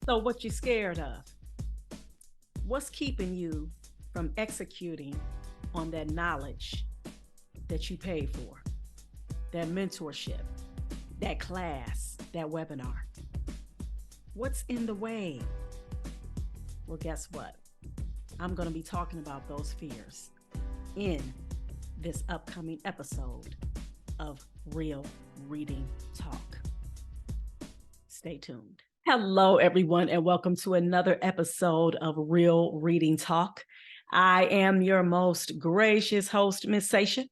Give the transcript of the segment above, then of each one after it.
So what you scared of? What's keeping you from executing on that knowledge that you paid for, that mentorship, that class, that webinar? What's in the way? Well, guess what? I'm going to be talking about those fears in this upcoming episode of Real Reading Talk. Stay tuned. Hello, everyone, and welcome to another episode of Real Reading Talk. I am your most gracious host, Miss Sasha.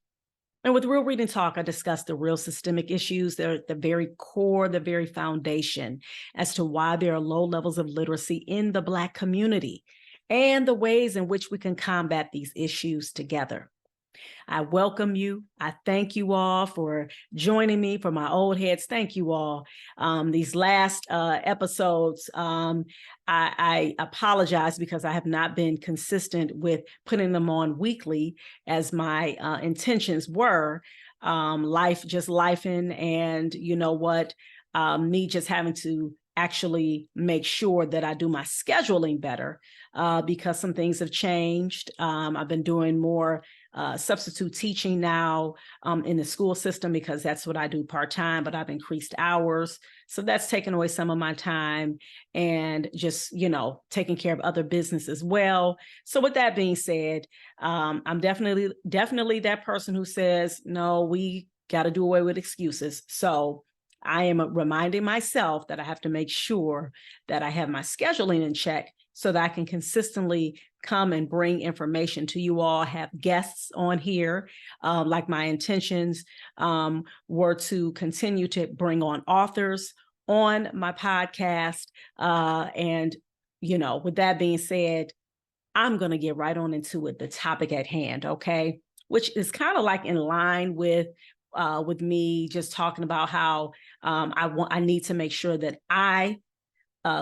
And with Real Reading Talk, I discuss the real systemic issues that are at the very core, the very foundation as to why there are low levels of literacy in the Black community and the ways in which we can combat these issues together. I welcome you. I thank you all for joining me. For my old heads, thank you all. These last episodes, I apologize because I have not been consistent with putting them on weekly as my intentions were. Life just lifing, and you know what? Me just having to actually make sure that I do my scheduling better because some things have changed. I've been doing more substitute teaching now in the school system because that's what I do part-time, but I've increased hours. So that's taken away some of my time and just, taking care of other business as well. So with that being said, I'm definitely that person who says, no, we got to do away with excuses. So I am reminding myself that I have to make sure that I have my scheduling in check so that I can consistently come and bring information to you all, have guests on here. Like my intentions were to continue to bring on authors on my podcast. And, with that being said, I'm going to get right on into it, the topic at hand, okay? Which is kind of like in line with me just talking about how I need to make sure that I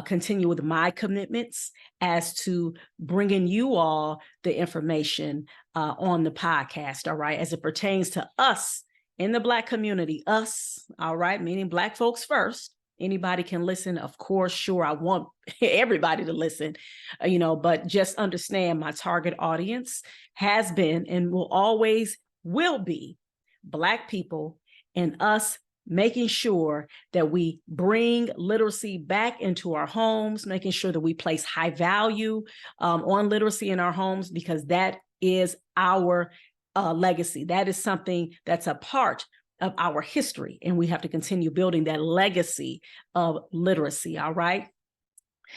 continue with my commitments as to bringing you all the information on the podcast, all right, as it pertains to us in the Black community, us, all right, meaning Black folks first. Anybody can listen, of course, sure, I want everybody to listen, but just understand my target audience has been and will be Black people, and us making sure that we bring literacy back into our homes, making sure that we place high value on literacy in our homes, because that is our legacy. That is something that's a part of our history, and we have to continue building that legacy of literacy, all right?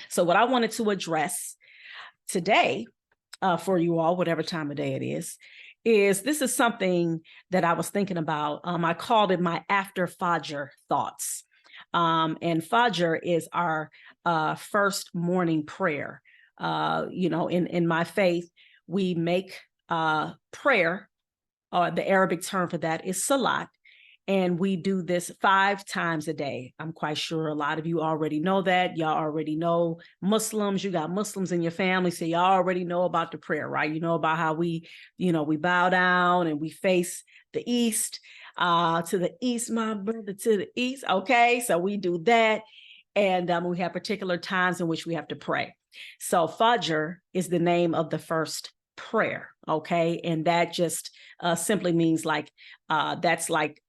So what I wanted to address today for you all, whatever time of day it is this is something that I was thinking about. I called it my after Fajr thoughts. And Fajr is our first morning prayer. In my faith, we make prayer, the Arabic term for that is salat. And we do this 5 times a day. I'm quite sure a lot of you already know that. Y'all already know Muslims. You got Muslims in your family, so y'all already know about the prayer, right? You know about how we bow down and we face the east, to the east, my brother, to the east. Okay, so we do that. And we have particular times in which we have to pray. So Fajr is the name of the first prayer, okay? And that just simply means that's like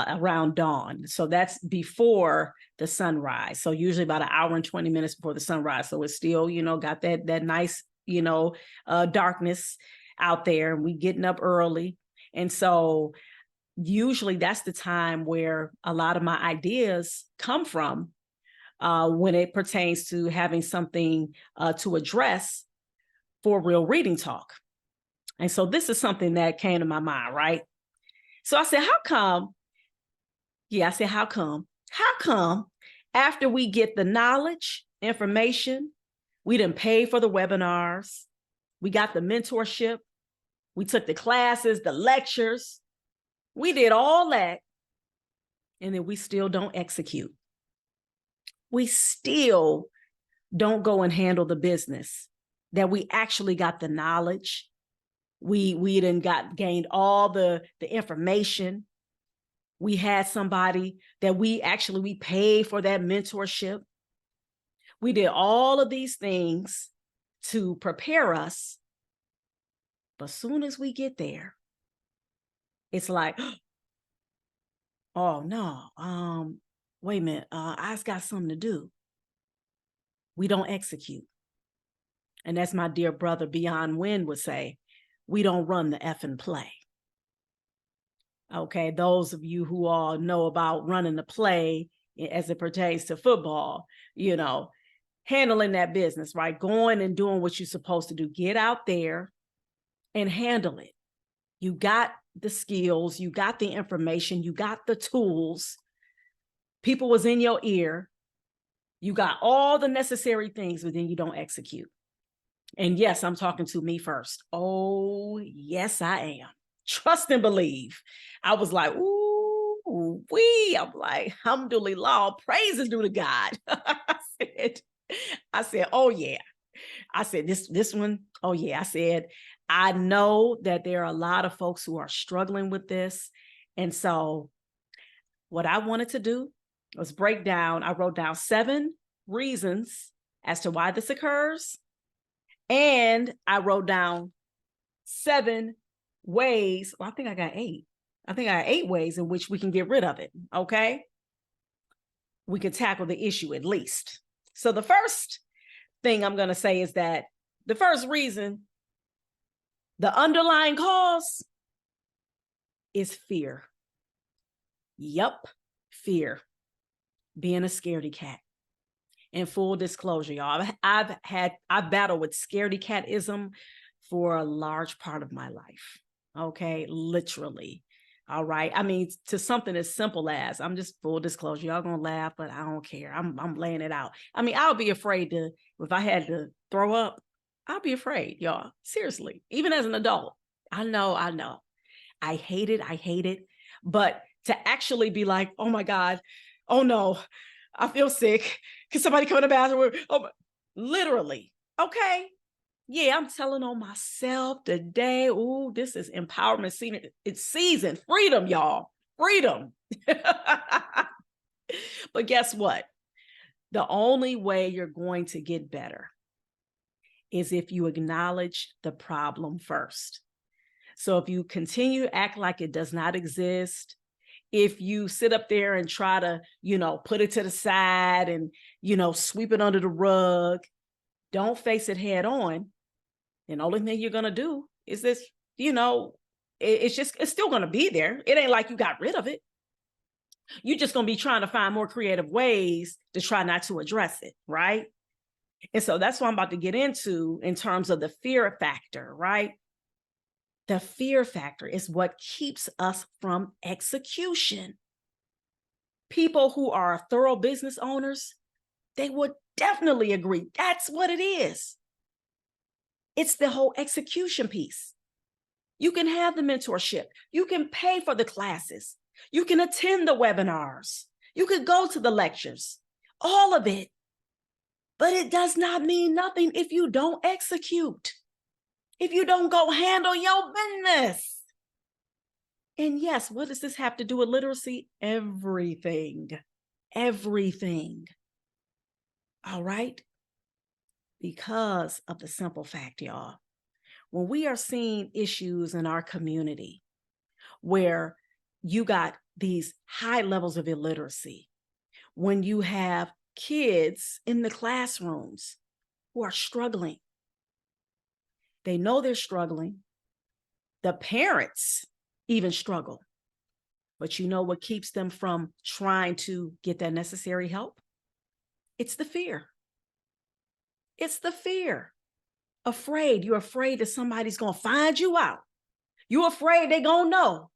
around dawn. So that's before the sunrise. So usually about an hour and 20 minutes before the sunrise. So it's still, got that nice, darkness out there, and we getting up early. And so usually that's the time where a lot of my ideas come from when it pertains to having something to address for Real Reading Talk. And so this is something that came to my mind, right? So I said, how come after we get the knowledge, information, we done pay for the webinars, we got the mentorship, we took the classes, the lectures, we did all that, and then we still don't execute. We still don't go and handle the business that we actually got the knowledge. We done gained all the information. We had somebody that we paid for that mentorship. We did all of these things to prepare us. But as soon as we get there, it's like, oh no, wait a minute, I've got something to do. We don't execute. And as my dear brother Beyond Win would say, we don't run the effing play. Okay, those of you who all know about running the play as it pertains to football, handling that business, right? Going and doing what you're supposed to do. Get out there and handle it. You got the skills, you got the information, you got the tools. People was in your ear. You got all the necessary things, but then you don't execute. And yes, I'm talking to me first. Oh, yes, I am. Trust and believe. I was like, ooh, I'm like, alhamdulillah, praises due to God. I said, oh yeah. I said, this one, oh yeah. I said, I know that there are a lot of folks who are struggling with this. And so what I wanted to do was I wrote down 7 reasons as to why this occurs. And I wrote down 7 ways. Well, I think I got 8. I think I got 8 ways in which we can get rid of it. Okay. We can tackle the issue at least. So the first thing I'm going to say is that the first reason, the underlying cause is fear. Yup, fear. Being a scaredy cat. In full disclosure, y'all, I've battled with scaredy catism for a large part of my life. Okay, literally. All right. I mean, to something as simple as, I'm just full disclosure. Y'all gonna laugh, but I don't care. I'm laying it out. I mean, I'll be afraid if I had to throw up, I'll be afraid, y'all. Seriously, even as an adult. I know. I hate it. But to actually be like, oh my God, oh no, I feel sick. Can somebody come in the bathroom? Oh, literally. Okay. Yeah, I'm telling on myself today. Ooh, this is empowerment season. It's season. Freedom, y'all. Freedom. But guess what? The only way you're going to get better is if you acknowledge the problem first. So if you continue to act like it does not exist, if you sit up there and try to, put it to the side and, sweep it under the rug, don't face it head on. And the only thing you're going to do is this, it's still going to be there. It ain't like you got rid of it. You're just going to be trying to find more creative ways to try not to address it. Right. And so that's what I'm about to get into in terms of the fear factor, right? The fear factor is what keeps us from execution. People who are thorough business owners, they would definitely agree. That's what it is. It's the whole execution piece. You can have the mentorship. You can pay for the classes. You can attend the webinars. You could go to the lectures, all of it. But it does not mean nothing if you don't execute. If you don't go handle your business. And yes, what does this have to do with literacy? Everything. All right? Because of the simple fact, y'all, when we are seeing issues in our community where you got these high levels of illiteracy, when you have kids in the classrooms who are struggling, they know they're struggling. The parents even struggle. But you know what keeps them from trying to get that necessary help? It's the fear. It's the fear. Afraid. You're afraid that somebody's going to find you out. You're afraid they're going to know.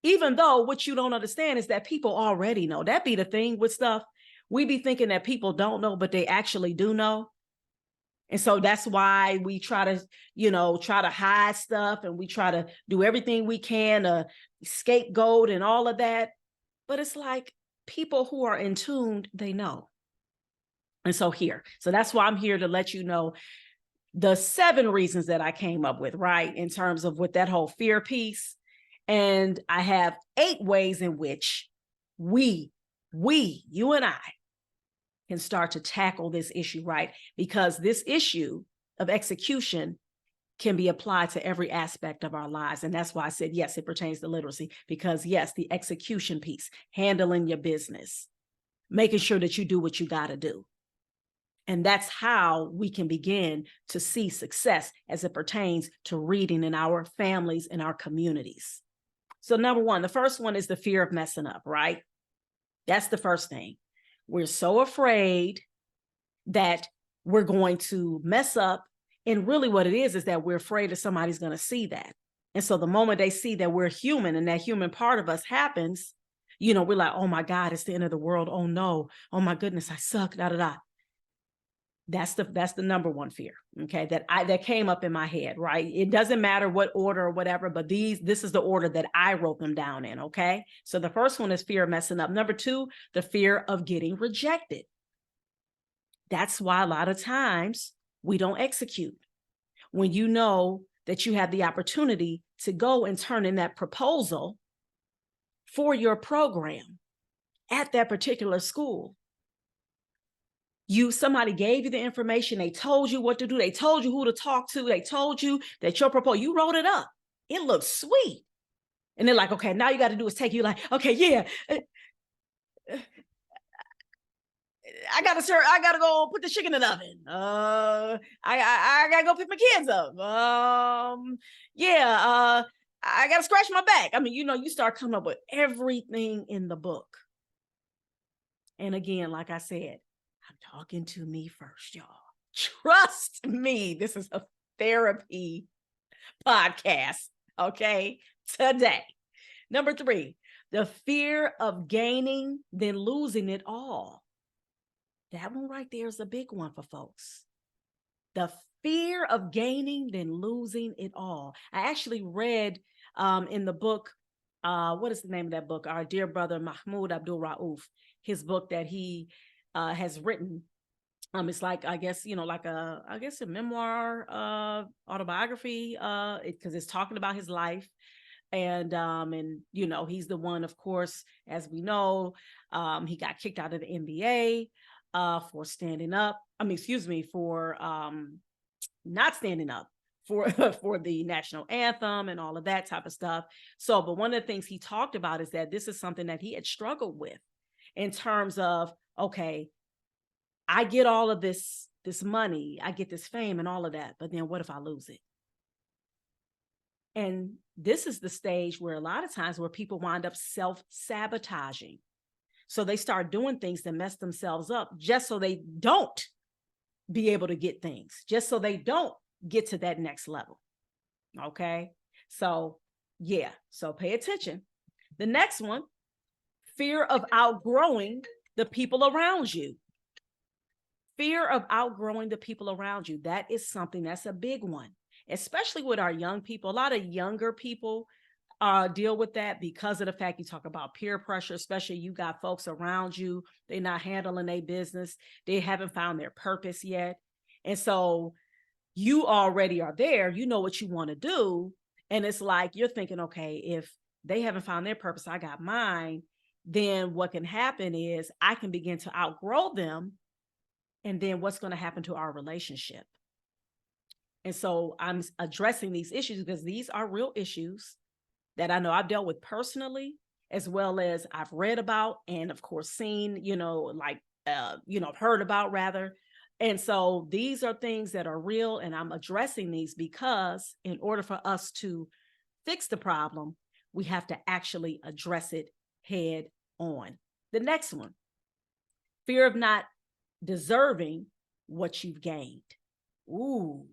Even though what you don't understand is that people already know. That be the thing with stuff. We be thinking that people don't know, but they actually do know. And so that's why we try to hide stuff, and we try to do everything we can to scapegoat and all of that. But it's like people who are in tune, they know. And so that's why I'm here to let you know the 7 reasons that I came up with, right? In terms of with that whole fear piece. And I have 8 ways in which you and I can start to tackle this issue, right? Because this issue of execution can be applied to every aspect of our lives. And that's why I said, yes, it pertains to literacy, because yes, the execution piece, handling your business, making sure that you do what you got to do. And that's how we can begin to see success as it pertains to reading in our families and our communities. So number one, the first one is the fear of messing up, right? That's the first thing. We're so afraid that we're going to mess up. And really what it is that we're afraid that somebody's going to see that. And so the moment they see that we're human and that human part of us happens, you know, we're like, oh my God, it's the end of the world. Oh no. Oh my goodness, I suck, da, da, da. That's the number one fear, okay, that came up in my head, right? It doesn't matter what order or whatever, but this is the order that I wrote them down in, okay? So the first one is fear of messing up. Number two, the fear of getting rejected. That's why a lot of times we don't execute. When you know that you have the opportunity to go and turn in that proposal for your program at that particular school, somebody gave you the information, they told you what to do, they told you who to talk to, they told you that your proposal, you wrote it up, it looks sweet, and they're like, okay, now you got to do is take you like, okay, yeah, I gotta go put the chicken in the oven. I gotta go pick my kids up. I gotta scratch my back. I mean, you know, you start coming up with everything in the book. And again, like I said, I'm talking to me first, y'all. Trust me, this is a therapy podcast, okay? Today. Number three, the fear of gaining, then losing it all. That one right there is a big one for folks. The fear of gaining, then losing it all. I actually read in the book, what is the name of that book? Our dear brother, Mahmoud Abdul Rauf, his book that he has written. It's like, I guess, you know, like a memoir, autobiography, because it's talking about his life. And you know, he's the one, of course, as we know, he got kicked out of the NBA for standing up. For not standing up for for the national anthem and all of that type of stuff. So, but one of the things he talked about is that this is something that he had struggled with in terms of, okay, I get all of this money, I get this fame and all of that, but then what if I lose it? And this is the stage where a lot of times where people wind up self-sabotaging. So they start doing things that mess themselves up just so they don't be able to get things, just so they don't get to that next level. Okay. So yeah, so pay attention. The next one, fear of outgrowing the people around you. Fear of outgrowing the people around you. That is something that's a big one, especially with our young people. A lot of younger people deal with that because of the fact you talk about peer pressure, especially you got folks around you, they're not handling their business. They haven't found their purpose yet. And so you already are there, you know what you want to do. And it's like, you're thinking, okay, if they haven't found their purpose, I got mine, then what can happen is I can begin to outgrow them. And then what's going to happen to our relationship? And so I'm addressing these issues because these are real issues that I know I've dealt with personally, as well as I've read about and of course seen, heard about rather. And so these are things that are real, and I'm addressing these because in order for us to fix the problem, we have to actually address it head on. The next one, fear of not deserving what you've gained. Ooh,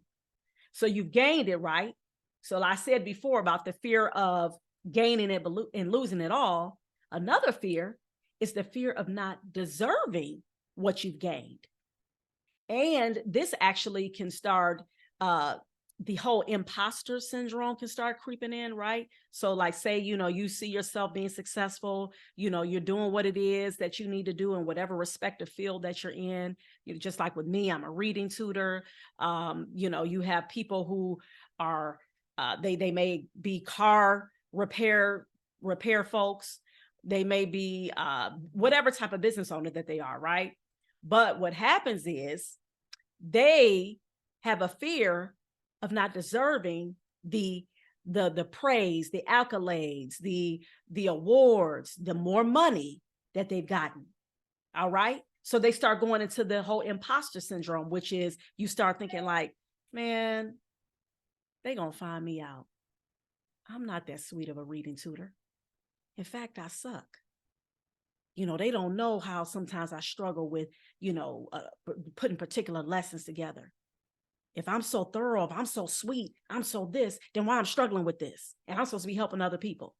so you've gained it, right? So I said before about the fear of gaining it and losing it all. Another fear is the fear of not deserving what you've gained. And this actually can start, the whole imposter syndrome can start creeping in, right? So like, say, you see yourself being successful, you're doing what it is that you need to do in whatever respective field that you're in. Just like with me, I'm a reading tutor. You have people who are, they may be car repair folks. They may be whatever type of business owner that they are, right? But what happens is they have a fear of not deserving the praise, the accolades, the awards, the more money that they've gotten. All right. So they start going into the whole imposter syndrome, which is you start thinking like, man, they gonna find me out. I'm not that sweet of a reading tutor. In fact, I suck. They don't know how sometimes I struggle with, putting particular lessons together. If I'm so thorough, if I'm so sweet, I'm so this, then why I'm struggling with this? And I'm supposed to be helping other people.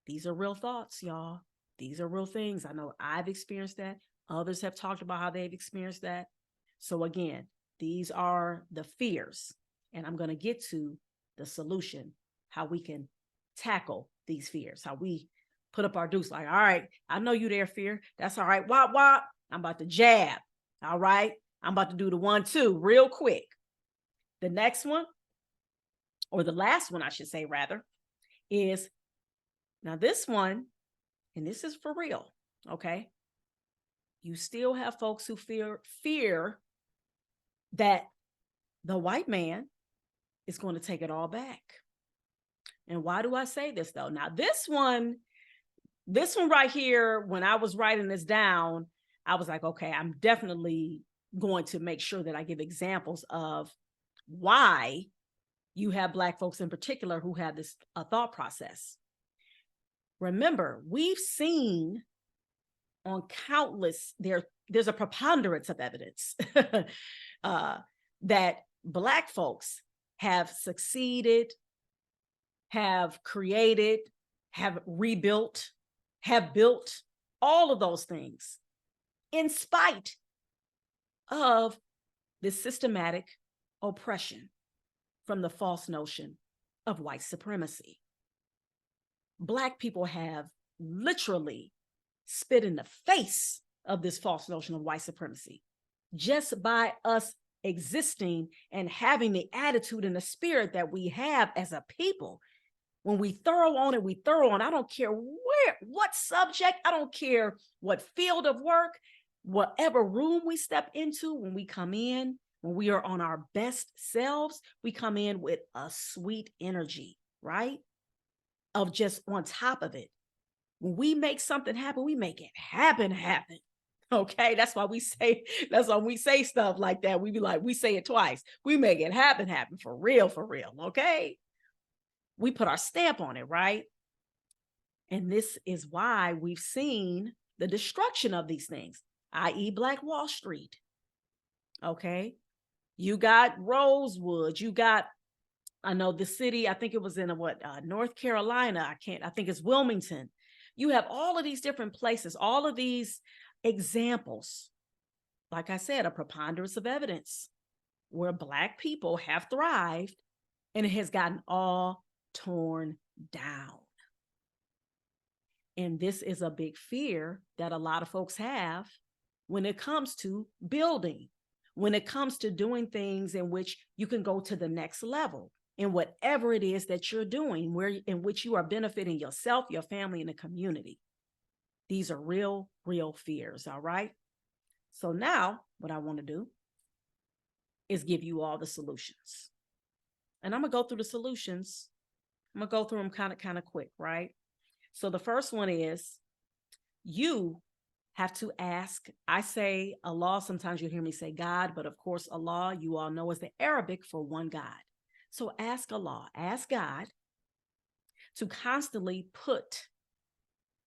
These are real thoughts, y'all. These are real things. I know I've experienced that. Others have talked about how they've experienced that. So again, these are the fears. And I'm going to get to the solution, how we can tackle these fears, how we put up our deuce like, all right, I know you there, fear. That's all right. Wop, wop. I'm about to jab. All right. I'm about to do the 1-2 real quick. The next one, or the last one, I should say rather, is now this one, and this is for real, okay? You still have folks who fear that the white man is going to take it all back. And why do I say this though? Now this one right here, when I was writing this down, I was like, okay, I'm definitely going to make sure that I give examples of why you have Black folks in particular who have this thought process. Remember, we've seen on countless, there's a preponderance of evidence that Black folks have succeeded, have created, have rebuilt, have built, all of those things in spite of this systematic oppression from the false notion of white supremacy. Black people have literally spit in the face of this false notion of white supremacy just by us existing and having the attitude and the spirit that we have as a people. When we thorough on it, we thorough on. I don't care what subject, I don't care what field of work, whatever room we step into, when we come in, when we are on our best selves, we come in with a sweet energy, right? Of just on top of it. When we make something happen, we make it happen. Okay. That's why we say stuff like that. We say it twice. We make it happen for real. Okay. We put our stamp on it, right? And this is why we've seen the destruction of these things, i.e. Black Wall Street. Okay. You got Rosewood. You got, I know the city, I think it was in North Carolina. I think it's Wilmington. You have all of these different places, all of these examples. Like I said, a preponderance of evidence where Black people have thrived and it has gotten all torn down. And this is a big fear that a lot of folks have when it comes to building, when it comes to doing things in which you can go to the next level in whatever it is that you're doing, in which you are benefiting yourself, your family, and the community. These are real fears, all right? So now what I want to do is give you all the solutions. And I'm going to go through the solutions. I'm going to go through them kind of quick, right? So the first one is you have to ask. I say Allah, sometimes you hear me say God, but of course Allah, you all know, is the Arabic for one God. So ask Allah, ask God to constantly put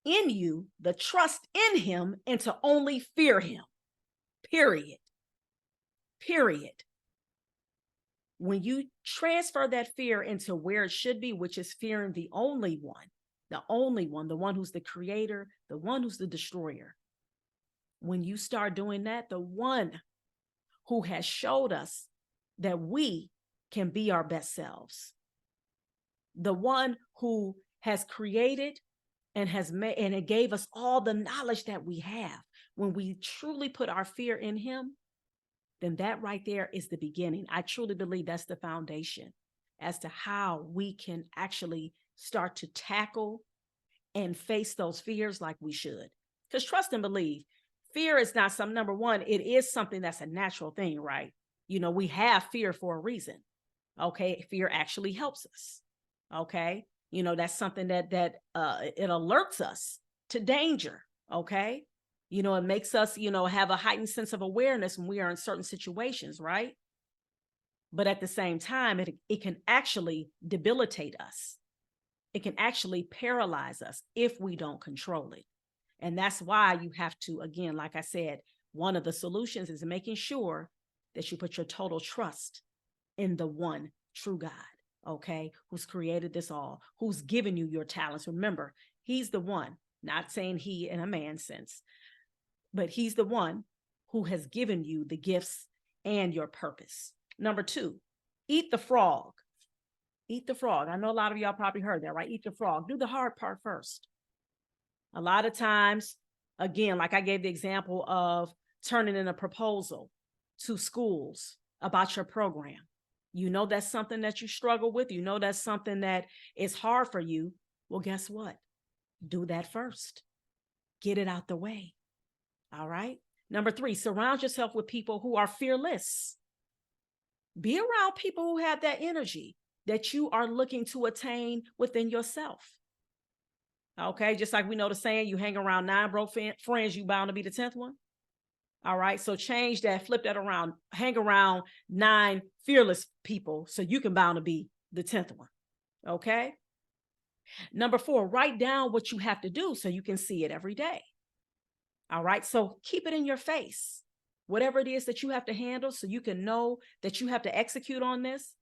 in you the trust in him and to only fear him, period. When you transfer that fear into where it should be, which is fearing the only one, the one who's the creator, the one who's the destroyer. When you start doing that, the one who has showed us that we can be our best selves, the one who has created and has made, and it gave us all the knowledge that we have. When we truly put our fear in him, then that right there is the beginning. I truly believe that's the foundation as to how we can actually start to tackle and face those fears like we should. Because trust and believe, fear is not some, number one, it is something that's a natural thing, right? We have fear for a reason. Okay. Fear actually helps us. Okay. That's something that it alerts us to danger. Okay. It makes us, have a heightened sense of awareness when we are in certain situations, right? But at the same time, it can actually debilitate us. It can actually paralyze us if we don't control it. And that's why you have to, again, like I said, one of the solutions is making sure that you put your total trust in the one true God, okay, who's created this all, who's given you your talents. Remember, he's the one, not saying he in a man sense, but he's the one who has given you the gifts and your purpose. Number two, eat the frog. Eat the frog. I know a lot of y'all probably heard that, right? Eat the frog. Do the hard part first. A lot of times, again, like I gave the example of turning in a proposal to schools about your program. That's something that you struggle with. That's something that is hard for you. Well, guess what? Do that first. Get it out the way. All right. Number three, surround yourself with people who are fearless. Be around people who have that energy that you are looking to attain within yourself. Okay. Just like we know the saying, you hang around 9 broke friends, you bound to be the 10th one. All right. So change that, flip that around, hang around 9 fearless people so you can bound to be the 10th one. Okay. Number 4, write down what you have to do so you can see it every day. All right. So keep it in your face, whatever it is that you have to handle so you can know that you have to execute on this.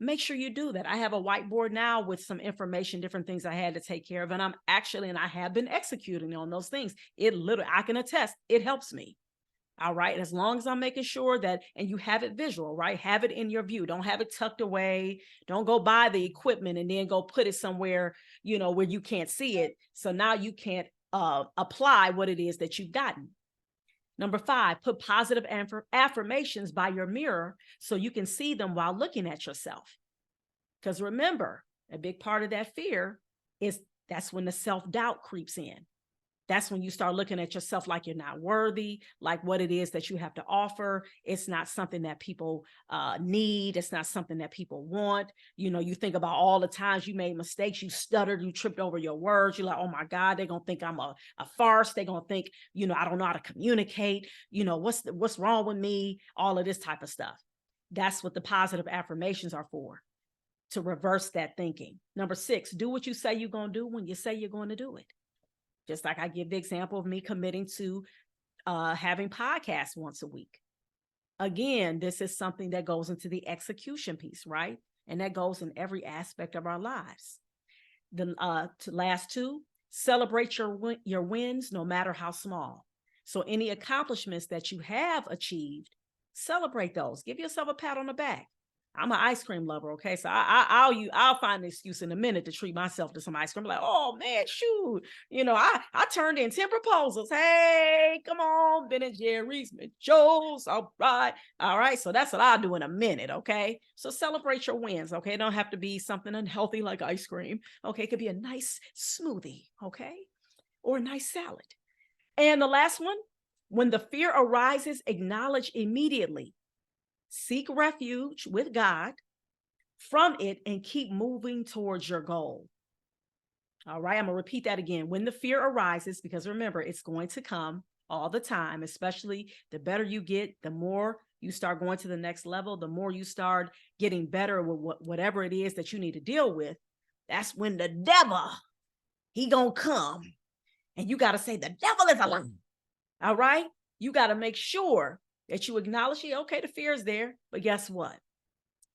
Make sure you do that. I have a whiteboard now with some information, different things I had to take care of. And I have been executing on those things. I can attest, it helps me. All right. As long as I'm making sure that, and you have it visual, right? Have it in your view. Don't have it tucked away. Don't go buy the equipment and then go put it somewhere, where you can't see it. So now you can't apply what it is that you've gotten. Number 5, put positive affirmations by your mirror so you can see them while looking at yourself. Because remember, a big part of that fear is that's when the self-doubt creeps in. That's when you start looking at yourself like you're not worthy, like what it is that you have to offer. It's not something that people need. It's not something that people want. You think about all the times you made mistakes, you stuttered, you tripped over your words. You're like, oh my God, they're going to think I'm a farce. They're going to think, I don't know how to communicate. What's wrong with me? All of this type of stuff. That's what the positive affirmations are for, to reverse that thinking. Number 6, do what you say you're going to do when you say you're going to do it. Just like I give the example of me committing to having podcasts once a week. Again, this is something that goes into the execution piece, right? And that goes in every aspect of our lives. The last 2, celebrate your wins, no matter how small. So any accomplishments that you have achieved, celebrate those. Give yourself a pat on the back. I'm an ice cream lover, okay? So I'll find an excuse in a minute to treat myself to some ice cream. Like, oh man, shoot, I turned in 10 proposals. Hey, come on, Ben and Jerry's, Joe's, all right. So that's what I'll do in a minute, okay? So celebrate your wins, okay? It don't have to be something unhealthy like ice cream, okay? It could be a nice smoothie, okay, or a nice salad. And the last one, when the fear arises, acknowledge immediately. Seek refuge with God from it and keep moving towards your goal. All right, I'm going to repeat that again. When the fear arises, because remember, it's going to come all the time, especially the better you get, the more you start going to the next level, the more you start getting better with whatever it is that you need to deal with. That's when the devil, he going to come. And you got to say, the devil is a liar. All right, you got to make sure that you acknowledge, okay, the fear is there, but guess what?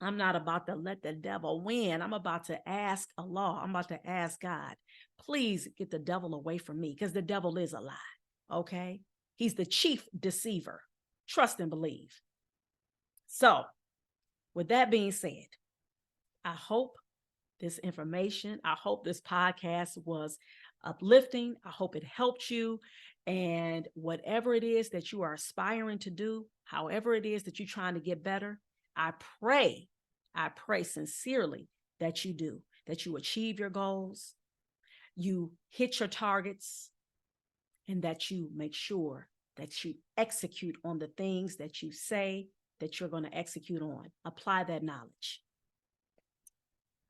I'm not about to let the devil win. I'm about to ask Allah. I'm about to ask God, please get the devil away from me, because the devil is a lie, okay? He's the chief deceiver. Trust and believe. So with that being said, I hope this information, I hope this podcast was uplifting. I hope it helped you. And whatever it is that you are aspiring to do, however it is that you're trying to get better, I pray sincerely that you do, that you achieve your goals, you hit your targets, and that you make sure that you execute on the things that you say that you're going to execute on. Apply that knowledge.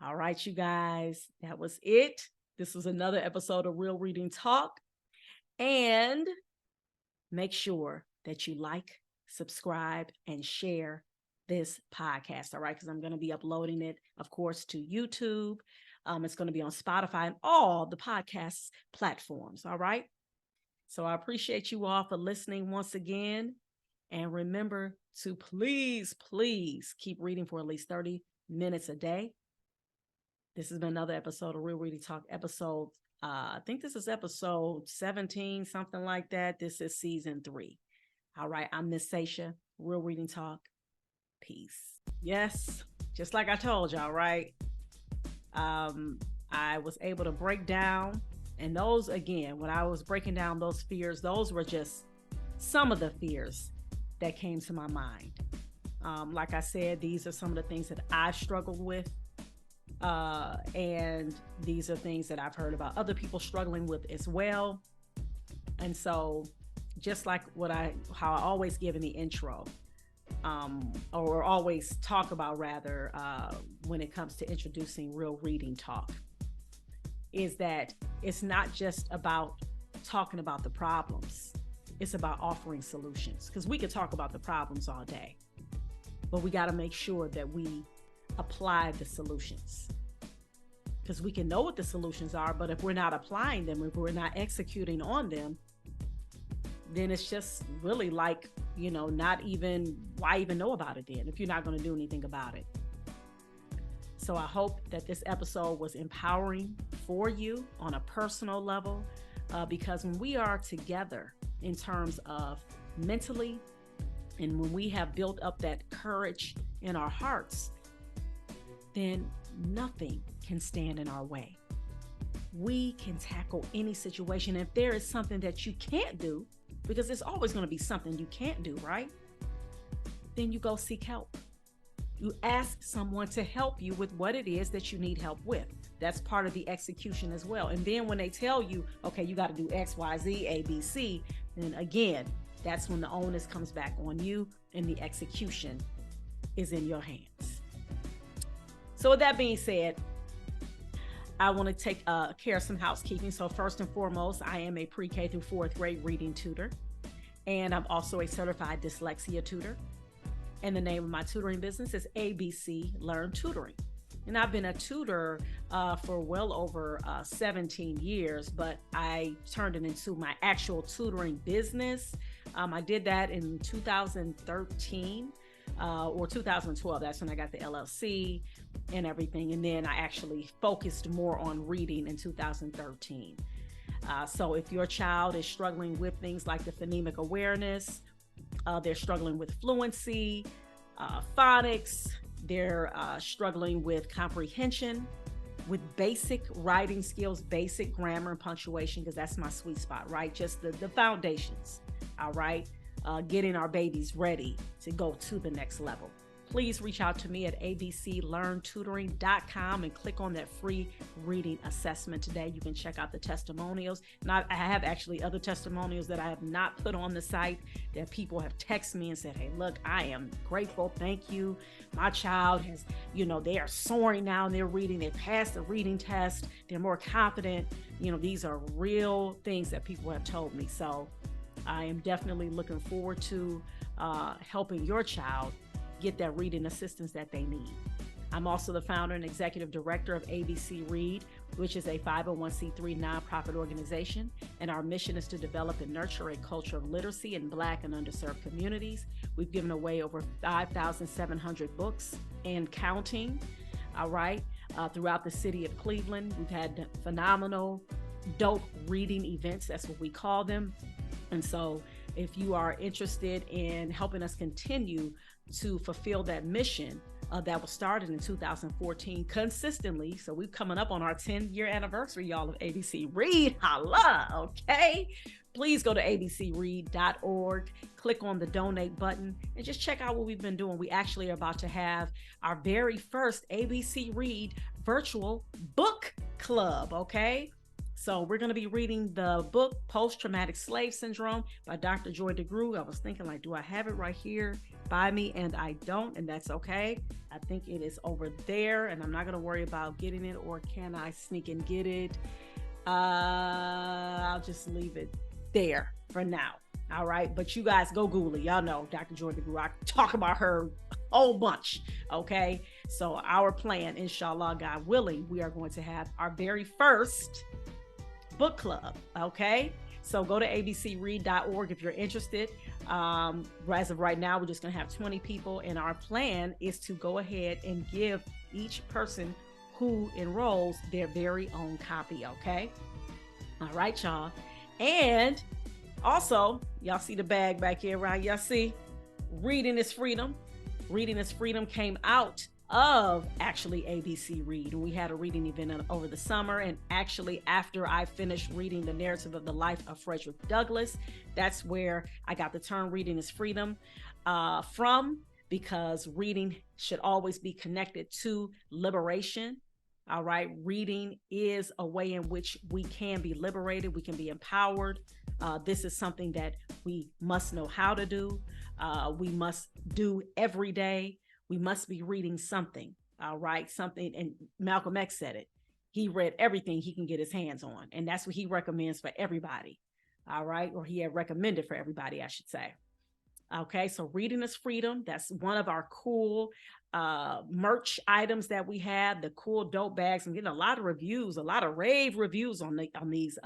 All right, you guys, that was it. This was another episode of Real Reading Talk. And make sure that you like, subscribe, and share this podcast. All right, because I'm going to be uploading it, of course, to YouTube. It's going to be on Spotify and all the podcast platforms. All right. So I appreciate you all for listening once again. And remember to please, please keep reading for at least 30 minutes a day. This has been another episode of Real Reading Talk, I think this is episode 17, something like that. This is season 3. All right. I'm Miss Sasha, Real Reading Talk. Peace. Yes. Just like I told y'all, right? I was able to break down, and those, again, when I was breaking down those fears, those were just some of the fears that came to my mind. Like I said, these are some of the things that I've struggled with. And these are things that I've heard about other people struggling with as well. And so just like how I always give in the intro, or always talk about rather, when it comes to introducing Real Reading Talk, is that it's not just about talking about the problems. It's about offering solutions, because we could talk about the problems all day, but we got to make sure that we apply the solutions, because we can know what the solutions are, but if we're not applying them, if we're not executing on them, then it's just really like, why even know about it then if you're not going to do anything about it. So I hope that this episode was empowering for you on a personal level, because when we are together in terms of mentally, and when we have built up that courage in our hearts, then nothing can stand in our way. We can tackle any situation. If there is something that you can't do, because there's always going to be something you can't do, right? Then you go seek help. You ask someone to help you with what it is that you need help with. That's part of the execution as well. And then when they tell you, okay, you got to do X, Y, Z, A, B, C, then again, that's when the onus comes back on you and the execution is in your hands. So with that being said, I want to take care of some housekeeping. So first and foremost, I am a pre-K through 4th grade reading tutor, and I'm also a certified dyslexia tutor. And the name of my tutoring business is ABC Learn Tutoring. And I've been a tutor for well over 17 years, but I turned it into my actual tutoring business. I did that in 2013 or 2012. That's when I got the LLC and everything. And then I actually focused more on reading in 2013. So if your child is struggling with things like the phonemic awareness, they're struggling with fluency, phonics, they're struggling with comprehension, with basic writing skills, basic grammar and punctuation, because that's my sweet spot, right? Just the foundations, all right? Getting our babies ready to go to the next level. Please reach out to me at abclearntutoring.com and click on that free reading assessment today. You can check out the testimonials. And I have actually other testimonials that I have not put on the site that people have texted me and said, hey, look, I am grateful. Thank you. My child has, they are soaring now in their reading. They passed the reading test. They're more confident. These are real things that people have told me. So I am definitely looking forward to helping your child get that reading assistance that they need. I'm also the founder and executive director of ABC Read, which is a 501c3 nonprofit organization, and our mission is to develop and nurture a culture of literacy in Black and underserved communities. We've given away over 5,700 books and counting, all right, throughout the city of Cleveland. We've had phenomenal, dope reading events, that's what we call them. And so if you are interested in helping us continue to fulfill that mission that was started in 2014 consistently. So we're coming up on our 10-year anniversary, y'all, of ABC Read. Holla, okay? Please go to abcread.org, click on the donate button, and just check out what we've been doing. We actually are about to have our very first ABC Read virtual book club, okay? So we're going to be reading the book Post-Traumatic Slave Syndrome by Dr. Joy DeGruy. I was thinking, like, do I have it right here by me? And I don't, and that's okay. I think it is over there, and I'm not going to worry about getting it, or can I sneak and get it? I'll just leave it there for now. All right. But you guys go Google it. Y'all know Dr. Joy DeGruy. I talk about her a whole bunch. Okay. So our plan, inshallah, God willing, we are going to have our very first book club. Okay. So go to abcread.org if you're interested. As of right now, we're just going to have 20 people. And our plan is to go ahead and give each person who enrolls their very own copy. Okay. All right, y'all. And also, y'all see the bag back here, right? Y'all see Reading is Freedom. Reading is Freedom came out of actually ABC Read. We had a reading event over the summer, and actually after I finished reading The Narrative of the Life of Frederick Douglass, that's where I got the term Reading is Freedom from, because reading should always be connected to liberation. All right. Reading is a way in which we can be liberated. We can be empowered. This is something that we must know how to do. We must do every day. We must be reading something. All right. Something. And Malcolm X said it. He read everything he can get his hands on. And that's what he recommends for everybody. All right. Or he had recommended for everybody, I should say. Okay, so Reading is Freedom. That's one of our cool merch items that we have. The cool dope bags. I'm getting a lot of reviews, a lot of rave reviews on these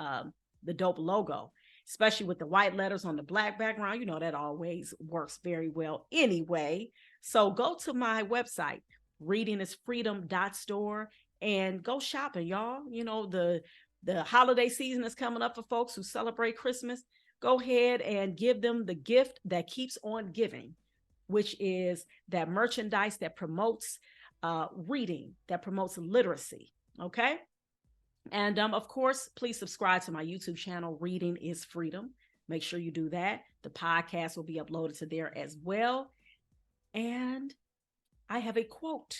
the dope logo, especially with the white letters on the black background. You know that always works very well anyway. So go to my website, readingisfreedom.store, and go shopping, y'all. You know, the holiday season is coming up for folks who celebrate Christmas. Go ahead and give them the gift that keeps on giving, which is that merchandise that promotes reading, that promotes literacy. Okay. And of course, please subscribe to my YouTube channel, Reading is Freedom. Make sure you do that. The podcast will be uploaded to there as well. And I have a quote.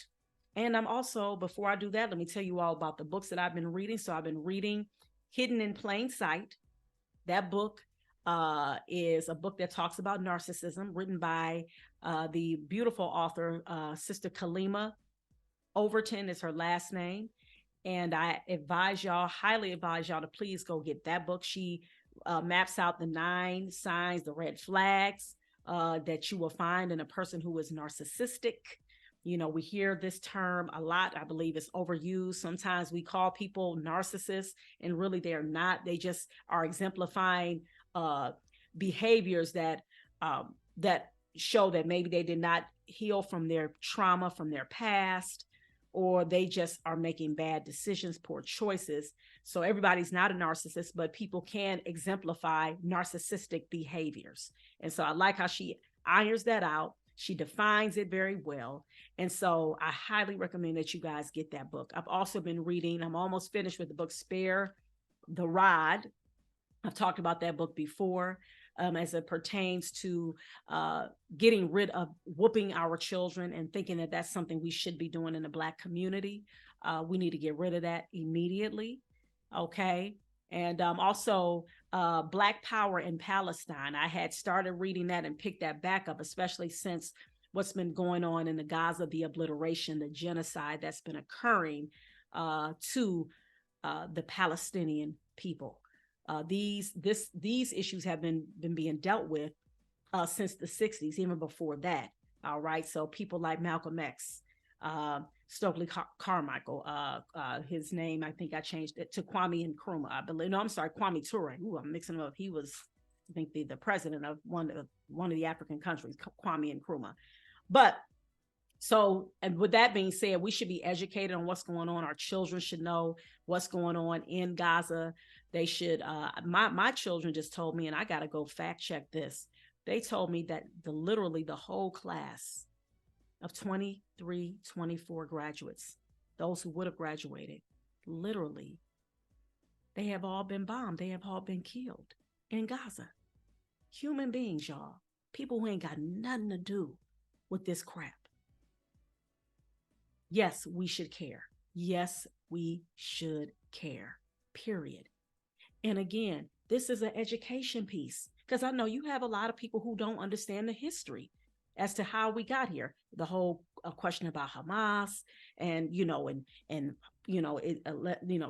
And I'm also, before I do that, let me tell you all about the books that I've been reading. So I've been reading Hidden in Plain Sight. That book is a book that talks about narcissism, written by the beautiful author, Sister Kalima Overton is her last name. And I highly advise y'all to please go get that book. She maps out the 9 signs, the red flags that you will find in a person who is narcissistic. You know, we hear this term a lot. I believe it's overused. Sometimes we call people narcissists, and really they're not. They just are exemplifying behaviors that show that maybe they did not heal from their trauma from their past, or they just are making bad decisions, poor choices. So everybody's not a narcissist, but people can exemplify narcissistic behaviors. And so I like how she irons that out. She defines it very well. And so I highly recommend that you guys get that book. I've also been reading, I'm almost finished with the book Spare the Rod. I've talked about that book before as it pertains to getting rid of whooping our children and thinking that that's something we should be doing in the Black community. We need to get rid of that immediately. Okay. And also Black Power in Palestine. I had started reading that and picked that back up, especially since what's been going on in the Gaza, the obliteration, the genocide that's been occurring to the Palestinian people. These issues have been being dealt with since the 60s, even before that. All right. So people like Malcolm X, Stokely Carmichael, his name, I think I changed it to Kwame Nkrumah. I believe, no, I'm sorry, Kwame Ture. Ooh, I'm mixing him up. He was, I think, the president of one of the African countries, Kwame Nkrumah. But so, and with that being said, we should be educated on what's going on. Our children should know what's going on in Gaza. They should, my children just told me, and I got to go fact check this. They told me that literally the whole class of 23, 24 graduates, those who would have graduated, literally, they have all been bombed. They have all been killed in Gaza. Human beings, y'all. People who ain't got nothing to do with this crap. Yes, we should care. Yes, we should care. Period. And again, this is an education piece because I know you have a lot of people who don't understand the history as to how we got here. The whole question about Hamas, and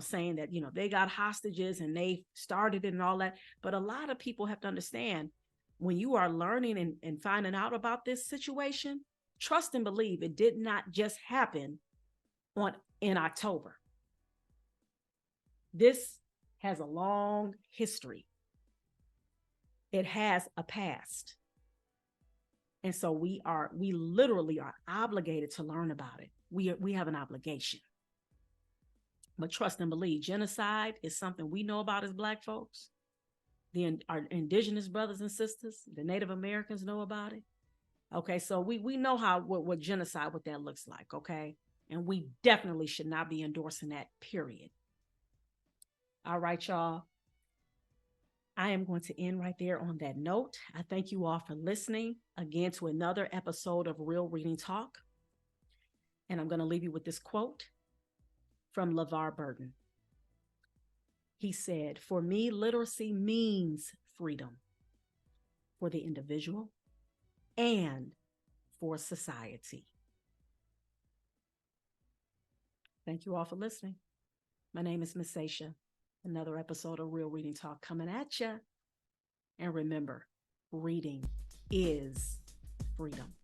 saying that they got hostages and they started it and all that. But a lot of people have to understand, when you are learning and finding out about this situation, trust and believe it did not just happen in October. This has a long history. It has a past. And so we literally are obligated to learn about it. We have an obligation. But trust and believe, genocide is something we know about as Black folks. Our indigenous brothers and sisters, the Native Americans know about it. Okay, so we know what genocide, what that looks like, okay? And we definitely should not be endorsing that, period. All right, y'all. I am going to end right there on that note. I thank you all for listening again to another episode of Real Reading Talk. And I'm going to leave you with this quote from LeVar Burton. He said, "For me, literacy means freedom for the individual and for society." Thank you all for listening. My name is Miss Aisha. Another episode of Real Reading Talk coming at you. And remember, reading is freedom.